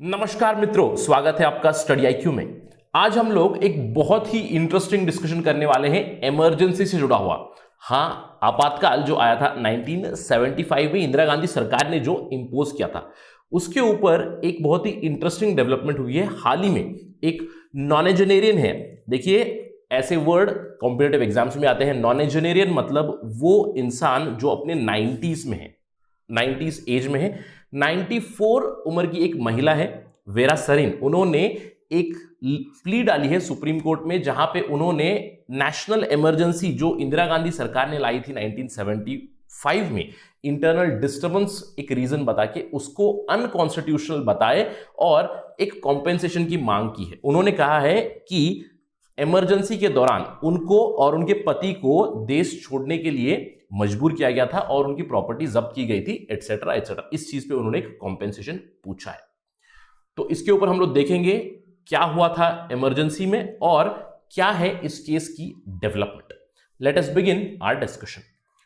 नमस्कार मित्रों, स्वागत है आपका स्टडी आईक्यू में। आज हम लोग एक बहुत ही इंटरेस्टिंग डिस्कशन करने वाले हैं इमरजेंसी से जुड़ा हुआ। हाँ, आपातकाल जो आया था 1975 में इंदिरा गांधी सरकार ने जो इंपोज किया था, उसके ऊपर एक बहुत ही इंटरेस्टिंग डेवलपमेंट हुई है हाल ही में। एक नॉनेजेनेरियन है, देखिए ऐसे वर्ड कॉम्पिटिटिव एग्जाम्स में आते हैं। नॉनेजेनेरियन मतलब वो इंसान जो अपने 90s में है, 90s एज में है। 94 उम्र की एक महिला है वेरा सरीन, उन्होंने एक प्ली डाली है सुप्रीम कोर्ट में, जहां पे उन्होंने नेशनल इमरजेंसी जो इंदिरा गांधी सरकार ने लाई थी 1975 में, इंटरनल डिस्टर्बेंस एक रीजन बता के उसको अनकॉन्स्टिट्यूशनल बताए और एक कॉम्पेंसेशन की मांग की है। उन्होंने कहा है कि इमरजेंसी के दौरान उनको और उनके पति को देश छोड़ने के लिए मजबूर किया गया था और उनकी प्रॉपर्टी जब्त की गई थी, एटसेट्रा एटसेट्रा। इस चीज पे उन्होंने एक कॉम्पेंसेशन पूछा है। तो इसके ऊपर हम लोग देखेंगे क्या हुआ था इमरजेंसी में और क्या है इस केस की development. Let us begin our discussion.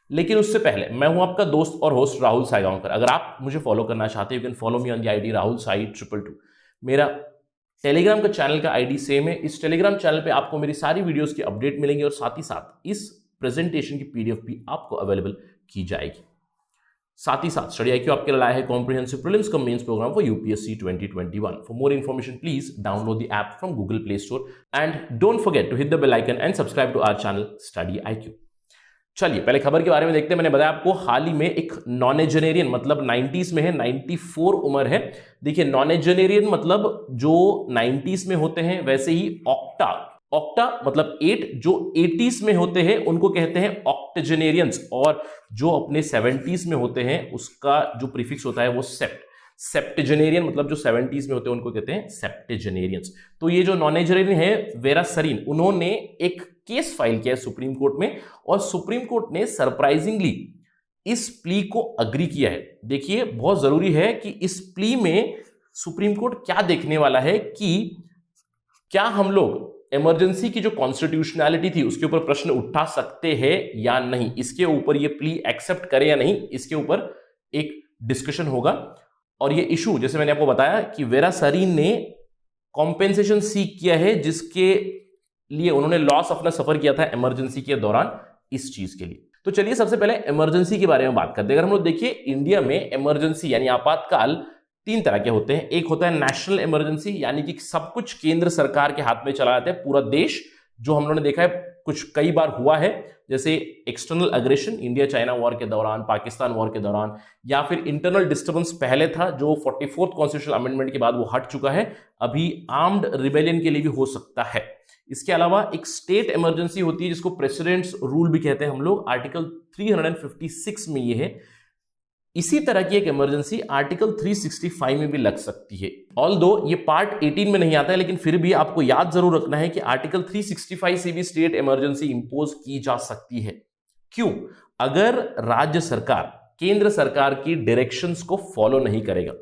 लेकिन उससे पहले, मैं हूं आपका दोस्त और होस्ट राहुल साईगांवकर। अगर आप मुझे फॉलो करना चाहते हैं, you can follow me on the ID Rahul Sai 222। मेरा टेलीग्राम का चैनल का आईडी सेम है। इस टेलीग्राम चैनल पे आपको मेरी सारी वीडियोस की अपडेट मिलेंगे और साथ ही साथ इस प्रेजेंटेशन की पीडीएफ भी आपको अवेलेबल की जाएगी। साथ ही साथ स्टडी आईक्यू आपके लिए लाया है comprehensive prelims cum mains programme for UPSC 2021। For more information please download the app from Google Play Store and don't forget to hit the bell icon and subscribe to our channel Study IQ. चलिए पहले खबर के बारे में देखते हैं। मैंने बताया आपको हाल ही में एक नॉनेजेनेरियन, मतलब 90s में है, 94 उम्र है। देखिए नॉनेजेनेरियन मतलब जो 90s में होते हैं, वैसे ही ऑक्टा मतलब 8, जो 80s में होते हैं उनको कहते हैं ऑक्टोजेनेरियंस, और जो अपने 70s में होते हैं उसका जो प्रीफिक्स होता है वो सेप्टेजेनेरियन, मतलब जो 70s में होते हैं उनको कहते हैं सेप्टेजेनेरियंस। तो ये जो नॉनेजेनेरियन है वेरा सरीन, उन्होंने एक केस फाइल किया है सुप्रीम कोर्ट में और सुप्रीम कोर्ट ने सरप्राइजिंगली इस प्ली को अग्री किया है। देखिए बहुत जरूरी है कि इस प्ली में सुप्रीम कोर्ट क्या देखने वाला है कि क्या हम लोग इमरजेंसी की जो कॉन्स्टिट्यूशनैलिटी थी उसके ऊपर प्रश्न उठा सकते हैं या नहीं, इसके ऊपर ये प्ली एक्सेप्ट करे या नहीं, इसके ऊपर एक डिस्कशन होगा। और ये इशू, जैसे मैंने आपको बताया कि वेरा सरीन ने कॉम्पेंसेशन सीख किया है, जिसके लिए उन्होंने लॉस अपना सफर किया था इमरजेंसी के दौरान इस चीज के लिए। तो चलिए सबसे पहले इमरजेंसी के बारे में बात करते हैं। अगर हम लोग देखिए इंडिया में इमरजेंसी यानी आपातकाल 3 तरह के होते हैं। एक होता है नेशनल इमरजेंसी, यानी कि सब कुछ केंद्र सरकार के हाथ में चला जाता है, पूरा देश, जो हम लोगों ने देखा है कुछ कई बार हुआ है, जैसे external aggression India China war के दौरान, पाकिस्तान वॉर के दौरान, या फिर इंटरनल डिस्टर्बेंस पहले था जो 44th कॉन्स्टिट्यूशनल अमेंडमेंट के बाद वो हट चुका है, अभी आर्म्ड रिबेलियन के लिए भी हो सकता है। इसके अलावा एक स्टेट इमरजेंसी होती है जिसको प्रेसिडेंट्स रूल भी कहते हैं हम लोग, आर्टिकल 356 में ये है। इसी तरह की एक इमरजेंसी आर्टिकल 365 में भी लग सकती है। ऑल्दो ये पार्ट 18 में नहीं आता है, लेकिन फिर भी आपको याद जरूर रखना है कि आर्टिकल 365 से भी स्टेट इमरजेंसी इंपोज की जा सकती है। क्यों? अगर राज्य सरकार केंद्र सरकार की डायरेक्शंस को फॉलो नहीं करेगा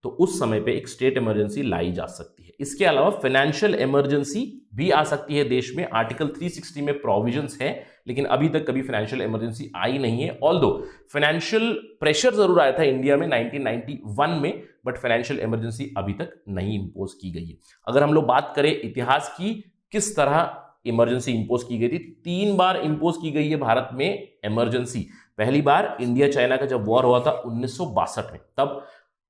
तो उस समय पे एक स्टेट इमरजेंसी लाई जा सकती है। इसके अलावा फाइनेंशियल इमरजेंसी भी आ सकती है देश में। आर्टिकल 360 में प्रोविजंस है, लेकिन अभी तक कभी फाइनेंशियल इमरजेंसी आई नहीं है। ऑल्दो फाइनेंशियल प्रेशर जरूर आया था इंडिया में 1991 में, बट फाइनेंशियल इमरजेंसी अभी तक नहीं इंपोज की गई है। अगर हम लोग बात करें इतिहास की, किस तरह इमरजेंसी इंपोज की गई थी, 3 बार इंपोज की गई है भारत में इमरजेंसी। पहली बार इंडिया चाइना का जब वॉर हुआ था 1962 में, तब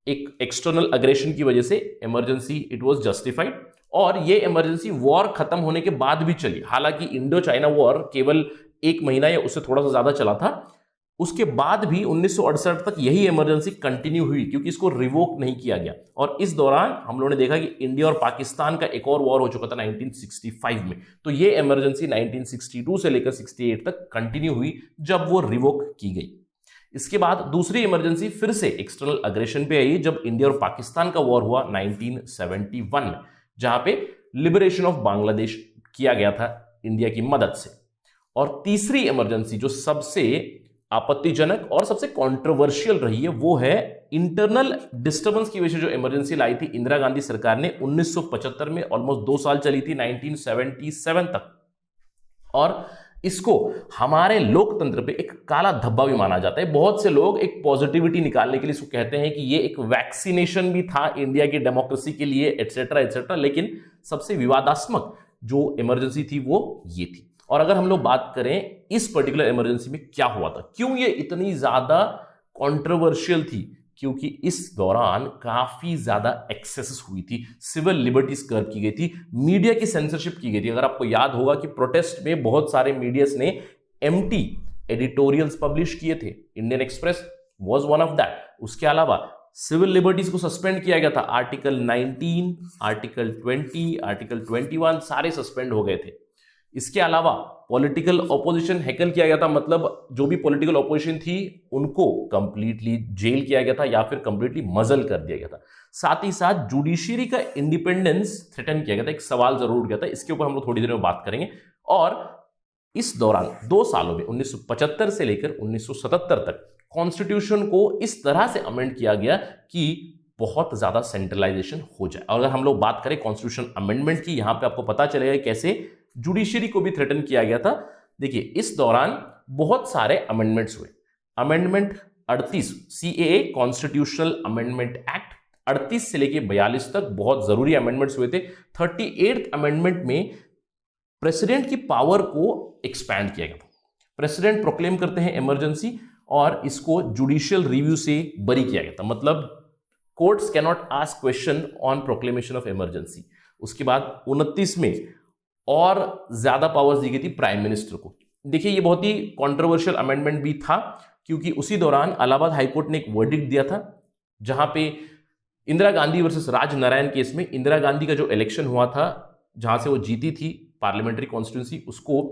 एक एक्सटर्नल अग्रेशन की वजह से इमरजेंसी इट वाज जस्टिफाइड, और ये इमरजेंसी वॉर खत्म होने के बाद भी चली। हालांकि इंडो चाइना वॉर केवल 1 महीना या उससे थोड़ा सा ज्यादा चला था, उसके बाद भी 1968 तक यही इमरजेंसी कंटिन्यू हुई, क्योंकि इसको रिवोक नहीं किया गया। और इस दौरान हम लोगों ने देखा कि इंडिया और पाकिस्तान का एक और वॉर हो चुका था 1965 में, तो ये इमरजेंसी 1962 से लेकर 68 तक कंटिन्यू हुई, जब वो रिवोक की गई। इसके बाद दूसरी इमरजेंसी फिर से एक्सटर्नल अग्रेशन पे आई, जब इंडिया और पाकिस्तान का वॉर हुआ 1971 में, जहां पे लिबरेशन ऑफ बांग्लादेश किया गया था इंडिया की मदद से। और तीसरी इमरजेंसी जो सबसे आपत्तिजनक और सबसे कंट्रोवर्शियल रही है, वो है इंटरनल डिस्टर्बेंस की वजह से जो इमरजेंसी लाई थी इंदिरा गांधी सरकार ने 1975 में, ऑलमोस्ट 2 साल चली थी 1977 तक। और इसको हमारे लोकतंत्र पे एक काला धब्बा भी माना जाता है। बहुत से लोग एक पॉजिटिविटी निकालने के लिए इसको कहते हैं कि ये एक वैक्सीनेशन भी था इंडिया की डेमोक्रेसी के लिए, एटसेट्रा एटसेट्रा, लेकिन सबसे विवादास्मक जो इमरजेंसी थी वो ये थी। और अगर हम लोग बात करें इस पर्टिकुलर इमरजेंसी में क्या हुआ था, क्यों ये इतनी ज्यादा कंट्रोवर्शियल थी, क्योंकि इस दौरान काफी ज्यादा एक्सेसेस हुई थी, सिविल लिबर्टीज कर्व की गई थी, मीडिया की सेंसरशिप की गई थी। अगर आपको याद होगा कि प्रोटेस्ट में बहुत सारे मीडियाज ने एम्प्टी एडिटोरियल्स पब्लिश किए थे, Indian express was one of that. उसके अलावा सिविल लिबर्टीज को सस्पेंड किया गया था, आर्टिकल 19, आर्टिकल 20, आर्टिकल 21 सारे सस्पेंड हो गए थे। इसके अलावा पॉलिटिकल ऑपोजिशन हैकल किया गया था, मतलब जो भी पॉलिटिकल ऑपोजिशन थी उनको कंप्लीटली जेल किया गया था या फिर कंप्लीटली मजल कर दिया गया था। साथ ही साथ जुडिशरी का इंडिपेंडेंस थ्रेटन किया गया था, एक सवाल जरूर उठ गया था, इसके ऊपर हम लोग थोड़ी देर में बात करेंगे। और इस दौरान 2 सालों में 1975 से लेकर 1977 तक कॉन्स्टिट्यूशन को इस तरह से अमेंड किया गया कि बहुत ज्यादा सेंट्रलाइजेशन हो जाए। और अगर हम लोग बात करें कॉन्स्टिट्यूशन अमेंडमेंट की, यहां पे आपको पता चलेगा कैसे जुडिशरी को भी थ्रेटन किया गया था। देखिए इस दौरान बहुत सारे अमेंडमेंट्स हुए। Amendment 38 CAA constitutional amendment act 38 से लेकर 42 तक बहुत जरूरी अमेंडमेंट्स हुए थे। 38th अमेंडमेंट में प्रेसिडेंट की पावर को एक्सपैंड किया गया था। प्रेसिडेंट प्रोक्लेम करते हैं इमरजेंसी और इसको जुडिशियल रिव्यू से बरी किया गया था, मतलब courts can not ask question on proclamation of emergency. उसके बाद 29 में और ज्यादा पावर्स दी गई थी प्राइम मिनिस्टर को। देखिए ये बहुत ही कंट्रोवर्शियल अमेंडमेंट भी था, क्योंकि उसी दौरान इलाहाबाद हाईकोर्ट ने एक वर्डिक्ट दिया था जहां पे इंदिरा गांधी वर्सेस राज नारायण केस में इंदिरा गांधी का जो इलेक्शन हुआ था, जहां से वो जीती थी पार्लियामेंट्री कॉन्स्टिट्यूंसी, उसको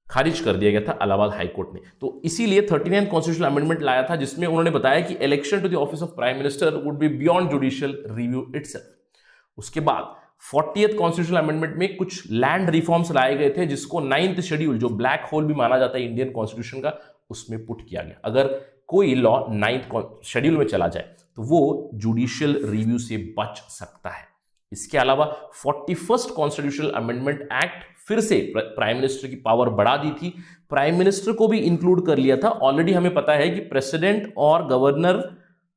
खारिज कर दिया गया था इलाहाबाद हाईकोर्ट ने। तो इसीलिए 39 कॉन्स्टिट्यूशनल अमेंडमेंट लाया था, जिसमें उन्होंने बताया कि election to the office of prime minister would be beyond judicial review itself. उसके बाद 40th कॉन्स्टिट्यूशनल अमेंडमेंट में कुछ लैंड रिफॉर्म्स लाए गए थे, जिसको 9th शेड्यूल जो ब्लैक होल भी माना जाता है इंडियन कॉन्स्टिट्यूशन का, उसमें पुट किया गया। अगर कोई लॉ 9th शेड्यूल में चला जाए तो वो जुडिशियल रिव्यू से बच सकता है। इसके अलावा 41st कॉन्स्टिट्यूशनल अमेंडमेंट एक्ट फिर से प्राइम मिनिस्टर की पावर बढ़ा दी थी, प्राइम मिनिस्टर को भी इंक्लूड कर लिया था। ऑलरेडी हमें पता है कि प्रेसिडेंट और गवर्नर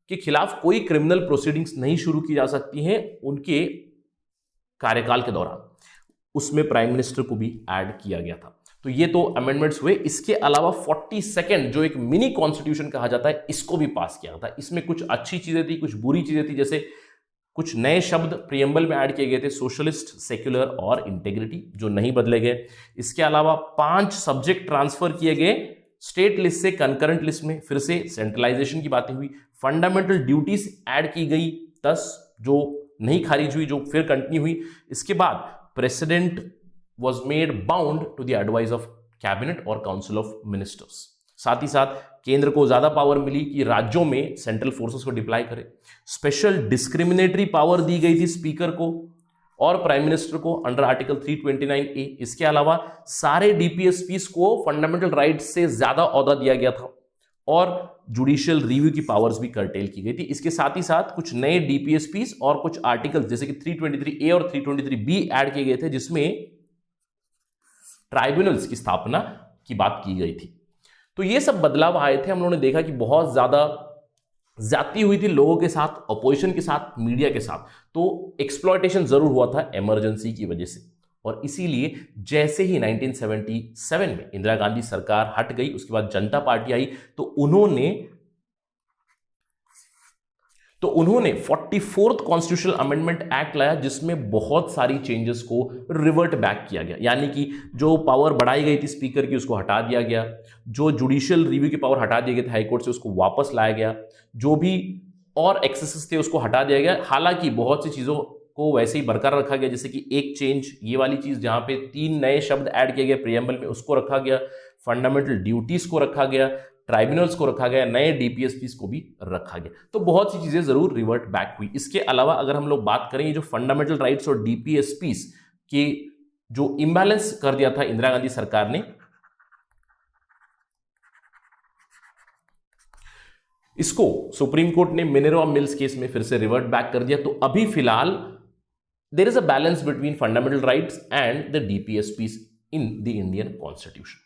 के खिलाफ कोई क्रिमिनल प्रोसीडिंग्स नहीं शुरू की जा सकती हैं उनके कार्यकाल के दौरान, उसमें प्राइम मिनिस्टर को भी ऐड किया गया था। तो ये तो अमेंडमेंट्स हुए। इसके अलावा 42nd जो एक मिनी कॉन्स्टिट्यूशन कहा जाता है, इसको भी पास किया था। इसमें कुछ अच्छी चीजें थी, कुछ बुरी चीजें थी, जैसे कुछ नए शब्द प्रियम्बल में ऐड किए गए थे, सोशलिस्ट, सेक्युलर और इंटेग्रिटी, जो नहीं बदले गए। इसके अलावा 5 सब्जेक्ट ट्रांसफर किए गए स्टेट लिस्ट से कंकरेंट लिस्ट में, फिर से सेंट्रलाइजेशन की बातें हुई। फंडामेंटल ड्यूटीज ऐड की गई 10, जो नहीं खारिज हुई, जो फिर कंटिन्यू हुई। इसके बाद president was made bound to the advice of cabinet और काउंसिल ऑफ मिनिस्टर्स। साथ ही साथ केंद्र को ज्यादा पावर मिली कि राज्यों में सेंट्रल फोर्सेस को डिप्लॉय करे। स्पेशल डिस्क्रिमिनेटरी पावर दी गई थी स्पीकर को और प्राइम मिनिस्टर को अंडर आर्टिकल 329A। इसके अलावा सारे डीपीएसपीस को फंडामेंटल राइट्स से ज्यादा ओहदा दिया गया था और जुडिशियल रिव्यू की पावर्स भी कर्टेल की गई थी। इसके साथ ही साथ कुछ नए डीपीएसपीस और कुछ आर्टिकल्स जैसे कि 323A और 323B ऐड किए गए थे, जिसमें ट्राइब्यूनल्स की स्थापना की बात की गई थी। तो ये सब बदलाव आए थे। हम लोगों ने देखा कि बहुत ज्यादा ज्यादती हुई थी लोगों के साथ, अपोजिशन के साथ, मीडिया के साथ। तो एक्सप्लॉयटेशन जरूर हुआ था इमरजेंसी की वजह से, और इसीलिए जैसे ही 1977 में इंदिरा गांधी सरकार हट गई, उसके बाद जनता पार्टी आई, तो उन्होंने 44th कॉन्स्टिट्यूशनल अमेंडमेंट एक्ट लाया, जिसमें बहुत सारी चेंजेस को रिवर्ट बैक किया गया। यानी कि जो पावर बढ़ाई गई थी स्पीकर की, उसको हटा दिया गया। जो जुडिशियल रिव्यू की पावर हटा दिए गए थे हाईकोर्ट से, उसको वापस लाया गया। जो भी और एक्सेसेस थे उसको हटा दिया गया। हालांकि बहुत सी चीजों को वैसे ही बरकरार रखा गया, जैसे कि एक चेंज ये वाली चीज जहां पे 3 नए शब्द ऐड किए गए प्रियम्बल में, उसको रखा गया। फंडामेंटल ड्यूटीज को रखा गया, ट्राइब्यूनल्स को रखा गया, नए डीपीएसपीस को भी रखा गया। तो बहुत सी चीजें जरूर रिवर्ट बैक हुई। इसके अलावा अगर हम लोग बात करें, जो फंडामेंटल राइट्स और डीपीएसपीस के जो इम्बैलेंस कर दिया था इंदिरा गांधी सरकार ने, इसको सुप्रीम कोर्ट ने मिनरवा मिल्स केस में फिर से रिवर्ट बैक कर दिया। तो अभी फिलहाल there is a balance between fundamental rights and the DPSPs in the Indian constitution.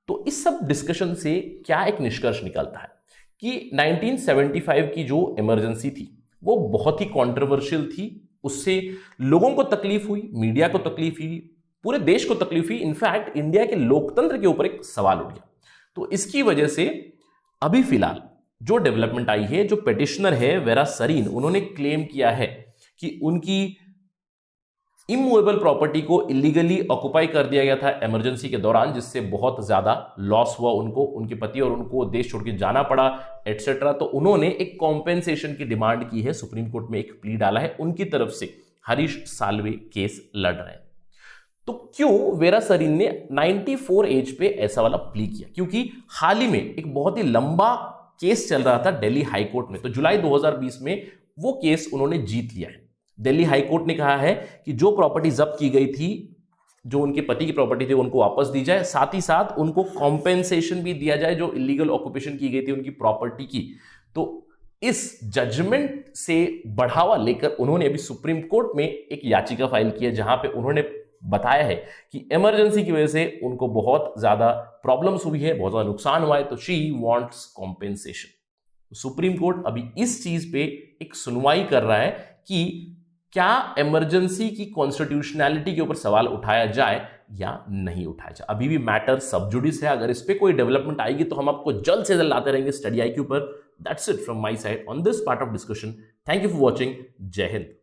तो इस सब डिस्कशन से क्या एक निष्कर्ष निकलता है कि 1975 की जो इमरजेंसी थी वो बहुत ही कंट्रोवर्शियल थी। उससे लोगों को तकलीफ हुई, मीडिया को तकलीफ हुई, पूरे देश को तकलीफ हुई, इनफैक्ट इंडिया के लोकतंत्र के ऊपर एक सवाल उठ गया। तो इसकी वजह से अभी फिलहाल जो डेवलपमेंट आई है, जो पिटिशनर है वेरा सरीन, उन्होंने क्लेम किया है कि उनकी इमूवेबल प्रॉपर्टी को इलीगली ऑक्युपाई कर दिया गया था इमरजेंसी के दौरान, जिससे बहुत ज्यादा लॉस हुआ उनको, उनके पति और उनको देश छोड़ के जाना पड़ा एटसेट्रा। तो उन्होंने एक कॉम्पेंसेशन की डिमांड की है, सुप्रीम कोर्ट में एक प्ली डाला है, उनकी तरफ से हरीश साल्वे केस लड़ रहे हैं। तो क्यों वेरा सरीन ने 94 एज पे ऐसा वाला प्ली किया? क्योंकि हाल ही में एक बहुत ही लंबा केस चल रहा था दिल्ली हाईकोर्ट में। तो जुलाई 2020 में वो केस उन्होंने जीत लिया है। दिल्ली हाईकोर्ट ने कहा है कि जो प्रॉपर्टी जब्त की गई थी, जो उनके पति की प्रॉपर्टी थी, उनको वापस दी जाए, साथ ही साथ उनको कॉम्पेंसेशन भी दिया जाए जो इलीगल ऑक्यूपेशन की गई थी उनकी प्रॉपर्टी की। तो इस जजमेंट से बढ़ावा लेकर उन्होंने अभी सुप्रीम कोर्ट में एक याचिका फाइल की है, जहां पे उन्होंने बताया है कि इमरजेंसी की वजह से उनको बहुत ज्यादा प्रॉब्लम्स हुई है, बहुत ज्यादा नुकसान हुआ है, तो she wants compensation. Supreme court अभी इस चीज पे एक सुनवाई कर रहा है कि क्या इमरजेंसी की कॉन्स्टिट्यूशनैलिटी के ऊपर सवाल उठाया जाए या नहीं उठाया जाए। अभी भी मैटर सब जुडिस है। अगर इस पे कोई डेवलपमेंट आएगी तो हम आपको जल्द से जल्द लाते रहेंगे स्टडी IQ पर। That's it from my side on this part of discussion. Thank you for watching. जय हिंद।